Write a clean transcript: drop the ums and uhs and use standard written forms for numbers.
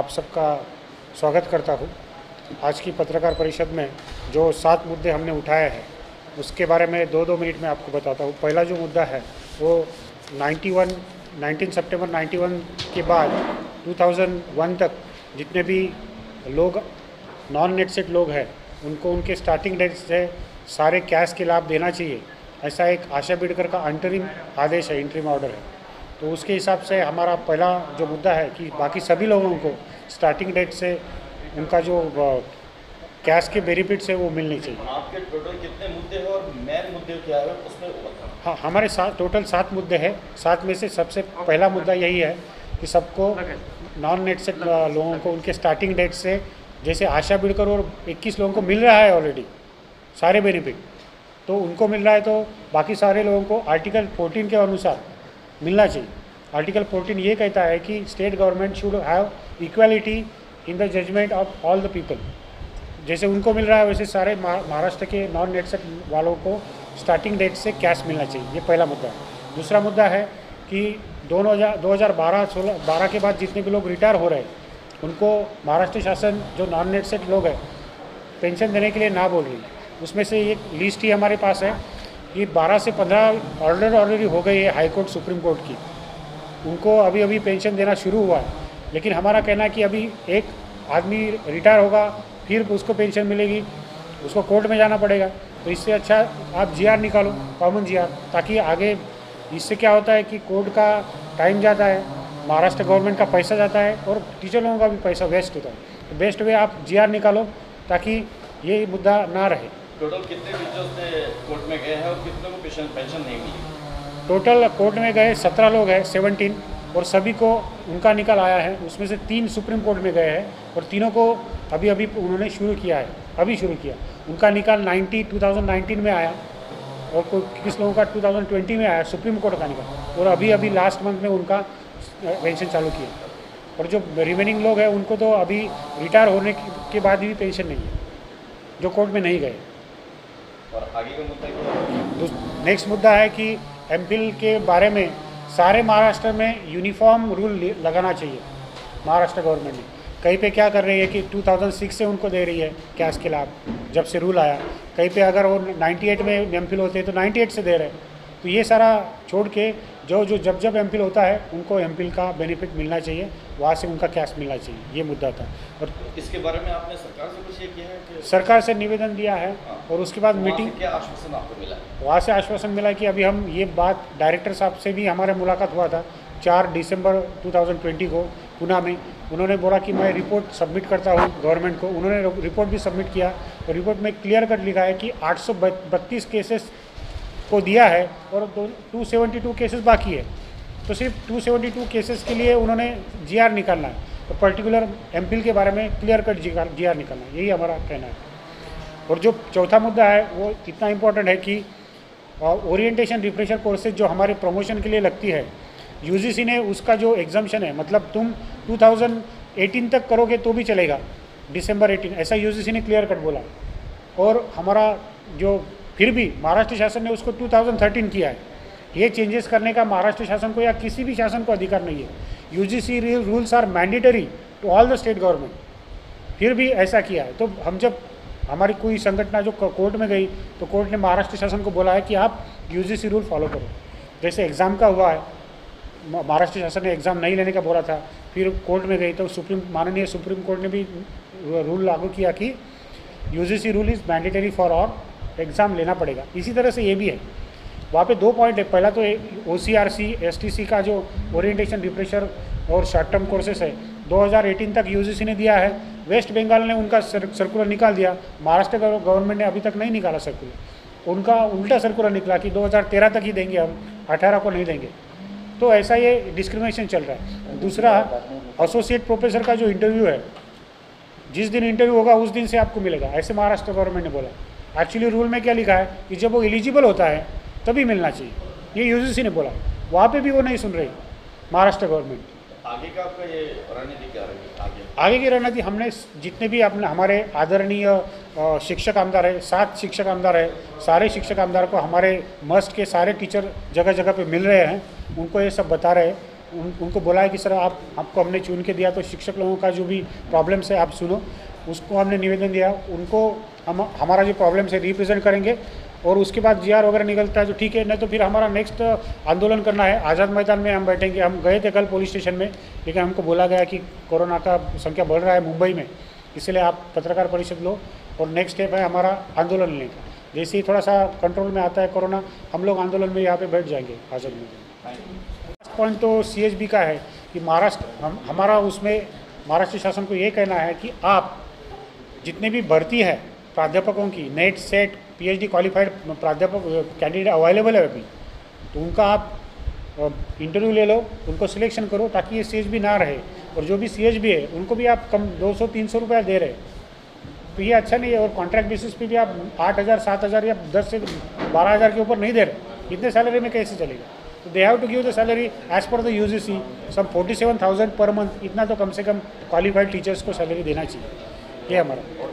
सबका स्वागत करता हूँ। आज की पत्रकार परिषद में जो 7 मुद्दे हमने उठाए हैं उसके बारे में 2-2 मिनट में आपको बताता हूँ। पहला जो मुद्दा है वो 19 सितंबर 91 के बाद 2001 तक जितने भी लोग नॉन नेट सेट लोग हैं उनको उनके स्टार्टिंग डेट से सारे कैश के लाभ देना चाहिए, ऐसा एक आशा बिडकर का अंतरिम आदेश है, इंटरिम ऑर्डर है। तो उसके हिसाब से हमारा पहला जो मुद्दा है कि बाकी सभी लोगों को स्टार्टिंग डेट से उनका जो कैश के बेनिफिट्स है वो मिलने चाहिए। आपके टोटल कितने मुद्दे हैं और मेन मुद्दे क्या है उसमें बताओ। हाँ, हमारे साथ टोटल 7 मुद्दे हैं। 7 में से सबसे पहला मुद्दा यही है कि सबको नॉन नेट सेट लोगों को उनके स्टार्टिंग डेट से, जैसे आशा बिडकर और 21 लोगों को मिल रहा है ऑलरेडी सारे बेनिफिट, तो उनको मिल रहा है, तो बाकी सारे लोगों को आर्टिकल 14 के अनुसार मिलना चाहिए। आर्टिकल 14 ये कहता है कि state government should have equality in the judgement of all the people. जैसे उनको मिल रहा है वैसे सारे महाराष्ट्र के नॉन नेट सेट वालों को स्टार्टिंग डेट से कैश मिलना चाहिए। ये पहला मुद्दा है। दूसरा मुद्दा है कि 2012 के बाद जितने भी लोग रिटायर हो रहे हैं उनको महाराष्ट्र शासन जो नॉन नेट सेट लोग हैं पेंशन देने के लिए ना बोल रही। उसमें से एक लिस्ट ही हमारे पास है कि 12 से 15 ऑलरेडी हो गई है हाई कोर्ट सुप्रीम कोर्ट की, उनको अभी अभी पेंशन देना शुरू हुआ है। लेकिन हमारा कहना है कि अभी एक आदमी रिटायर होगा फिर उसको पेंशन मिलेगी, उसको कोर्ट में जाना पड़ेगा। तो इससे अच्छा आप जीआर निकालो, कॉमन जीआर, ताकि आगे इससे क्या होता है कि कोर्ट का टाइम जाता है, महाराष्ट्र गवर्नमेंट का पैसा जाता है और टीचर लोगों का भी पैसा वेस्ट होता है। तो बेस्ट वे आप जीआर निकालो ताकि ये मुद्दा ना रहे। टोटल कितने टीचर्स ने कोर्ट में गए हैं और कितने को पेंशन नहीं मिली? टोटल कोर्ट में गए 17 लोग हैं, 17, और सभी को उनका निकल आया है। उसमें से 3 सुप्रीम कोर्ट में गए हैं और तीनों को अभी उन्होंने शुरू किया है, अभी शुरू किया। उनका निकाल 2019 में आया और किस लोगों का 2020 में आया सुप्रीम कोर्ट का निकाल, और अभी लास्ट मंथ में उनका पेंशन चालू किया। और जो रिमेनिंग लोग हैं उनको तो अभी रिटायर होने के बाद भी पेंशन नहीं है, जो कोर्ट में नहीं गए। और आगे का मुद्दा क्या है? नेक्स्ट मुद्दा है कि एमफिल के बारे में सारे महाराष्ट्र में यूनिफॉर्म रूल लगाना चाहिए। महाराष्ट्र गवर्नमेंट ने कहीं पे क्या कर रही है कि 2006 से उनको दे रही है कैश के लाभ, जब से रूल आया। कहीं पे अगर वो 98 में एमफिल होते हैं तो 98 से दे रहे हैं। तो ये सारा छोड़ के जब एमफिल होता है उनको एमफिल का बेनिफिट मिलना चाहिए, वहाँ से उनका कैश मिलना चाहिए। ये मुद्दा था। और इसके बारे में आपने सरकार से कुछ ये किया है कि? सरकार से निवेदन दिया है और उसके बाद मीटिंग। क्या आश्वासन आपको मिला? वहाँ से आश्वासन मिला कि अभी हम ये बात डायरेक्टर साहब से भी हमारा मुलाकात हुआ था 4 दिसंबर 2020 को पुणे में। उन्होंने बोला कि मैं रिपोर्ट सबमिट करता हूँ गवर्नमेंट को। उन्होंने रिपोर्ट भी सबमिट किया और रिपोर्ट में क्लियर कट लिखा है कि 832 केसेस को दिया है और 272 केसेस बाकी है। तो सिर्फ 272 केसेस के लिए उन्होंने जीआर निकालना है और पर्टिकुलर एमफिल के बारे में क्लियर कट जीआर निकालना है, यही हमारा कहना है। और जो चौथा मुद्दा है वो इतना इम्पोर्टेंट है कि ओरिएंटेशन रिफ्रेशर कोर्सेज जो हमारे प्रमोशन के लिए लगती है, यूजीसी ने उसका जो एग्जाम्शन है, मतलब तुम 2018 तक करोगे तो भी चलेगा, दिसंबर 18, ऐसा यूजीसी ने क्लियर कट बोला। और हमारा जो फिर भी महाराष्ट्र शासन ने उसको 2013 किया है। ये चेंजेस करने का महाराष्ट्र शासन को या किसी भी शासन को अधिकार नहीं है। UGC rules are mandatory to all the state government, फिर भी ऐसा किया है। तो हम जब हमारी कोई संगठन जो कोर्ट में गई तो कोर्ट ने महाराष्ट्र शासन को बोला है कि आप यूजीसी रूल फॉलो करो। जैसे एग्ज़ाम का हुआ है, महाराष्ट्र शासन ने एग्ज़ाम नहीं लेने का बोला था, फिर कोर्ट में गई तो माननीय सुप्रीम कोर्ट ने भी रूल लागू किया कि UGC rule is mandatory for all, exam लेना पड़ेगा। इसी तरह से ये भी है। वहाँ पे 2 पॉइंट है। पहला तो OCRC STC का जो ओरिएंटेशन रिफ्रेशर और शॉर्ट टर्म कोर्सेस है 2018 तक यूजीसी ने दिया है। वेस्ट बंगाल ने उनका सर्कुलर निकाल दिया, महाराष्ट्र गवर्नमेंट ने अभी तक नहीं निकाला सर्कुलर। उनका उल्टा सर्कुलर निकला कि 2013 तक ही देंगे, हम 18 को नहीं देंगे। तो ऐसा ये डिस्क्रिमिनेशन चल रहा है। दूसरा, एसोसिएट प्रोफेसर का जो इंटरव्यू है, जिस दिन इंटरव्यू होगा उस दिन से आपको मिलेगा, ऐसे महाराष्ट्र गवर्नमेंट ने बोला। एक्चुअली रूल में क्या लिखा है कि जब वो एलिजिबल होता है तभी मिलना चाहिए, ये यूजीसी ने बोला। वहाँ पे भी वो नहीं सुन रही महाराष्ट्र गवर्नमेंट। आगे का आपका ये रणनीति क्या रहेगी? आगे की रणनीति, हमने जितने भी अपने हमारे आदरणीय शिक्षक आमदार है, 7 शिक्षक आमदार है, सारे शिक्षक आमदार को हमारे मस्ट के सारे टीचर जगह जगह पे मिल रहे हैं, उनको ये सब बता रहे हैं उनको बोला है कि सर आपको हमने चुन के दिया तो शिक्षक लोगों का जो भी प्रॉब्लम्स है आप सुनो, उसको हमने निवेदन दिया, उनको हम हमारा जो प्रॉब्लम्स है रिप्रेजेंट करेंगे और उसके बाद जीआर वगैरह निकलता है तो ठीक है, नहीं तो फिर हमारा नेक्स्ट आंदोलन करना है, आज़ाद मैदान में हम बैठेंगे। हम गए थे कल पुलिस स्टेशन में, लेकिन हमको बोला गया कि कोरोना का संख्या बढ़ रहा है मुंबई में, इसलिए आप पत्रकार परिषद लो और नेक्स्ट स्टेप है हमारा आंदोलन लेने का। जैसे ही थोड़ा सा कंट्रोल में आता है कोरोना, हम लोग आंदोलन में यहाँ पे बैठ जाएंगे आज़ाद मैदान। फर्स्ट पॉइंट तो CHB का है कि हमारा उसमें महाराष्ट्र शासन को ये कहना है कि आप जितने भी भर्ती है प्राध्यापकों की, नेट सेट PhD क्वालिफाइड प्राध्यापक कैंडिडेट अवेलेबल है अभी, तो उनका आप इंटरव्यू ले लो, उनको सिलेक्शन करो ताकि ये CHB ना रहे। और जो भी CHB है उनको भी आप कम 200-300 रुपया दे रहे, तो ये अच्छा नहीं है। और कॉन्ट्रैक्ट बेसिस पे भी आप 8,000 7,000 या 10 से 12,000 के ऊपर नहीं दे रहे, इतने सैलरी में कैसे चलेगा? तो they have to give the salary as per the UGC some 47,000 per month, इतना तो कम से कम क्वालिफाइड टीचर्स को सैलरी देना चाहिए, ये हमारा।